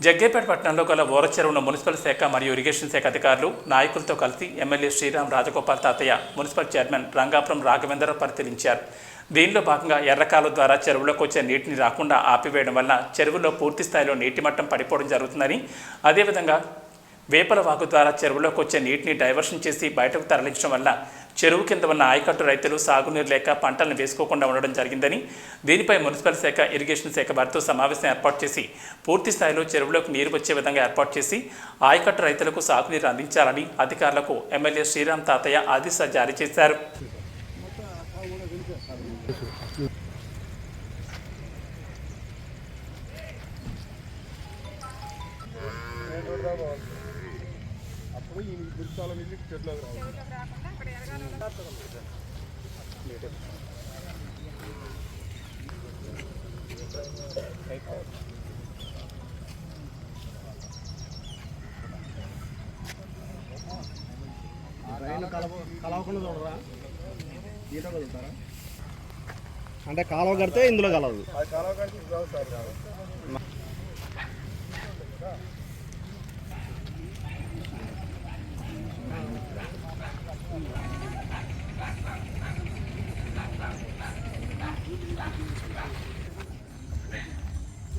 జగ్గేపేట పట్టణంలో గల ఓర చెరువును మున్సిపల్ శాఖ మరియు ఇరిగేషన్ శాఖ అధికారులు నాయకులతో కలిసి ఎమ్మెల్యే శ్రీరామ్ రాజగోపాల్ తాతయ్య మున్సిపల్ చైర్మన్ రంగాపురం రాఘవేంద్ర పరిశీలించారు. దీనిలో భాగంగా ఎర్రకాలు ద్వారా చెరువులోకి వచ్చే నీటిని రాకుండా ఆపివేయడం వల్ల చెరువులో పూర్తి స్థాయిలో నీటి మట్టం పడిపోవడం జరుగుతుందని, అదేవిధంగా వేపల వాగు ద్వారా చెరువులోకి వచ్చే నీటిని డైవర్షన్ చేసి బయటకు తరలించడం వల్ల చెరువు కింద ఉన్న ఆయకట్టు రైతులు సాగునీరు లేక పంటలను వేసుకోకుండా ఉండడం జరిగిందని, దీనిపై మున్సిపల్ శాఖ ఇరిగేషన్ శాఖ వారితో సమావేశం ఏర్పాటు చేసి పూర్తి స్థాయిలో చెరువులోకి నీరు వచ్చే విధంగా ఏర్పాటు చేసి ఆయకట్టు రైతులకు సాగునీరు అందించాలని అధికారులకు ఎమ్మెల్యే శ్రీరామ్ తాతయ్య ఆదేశాలు జారీ చేశారు. అప్పుడు ఈ గుర్తాల నీళ్ళు చెట్లకు కలవకుండా చూడరా, దీంట్లో కలుగుతారా అంటే కాలువ కడితే ఇందులో కలవదు, కాలువ కడితే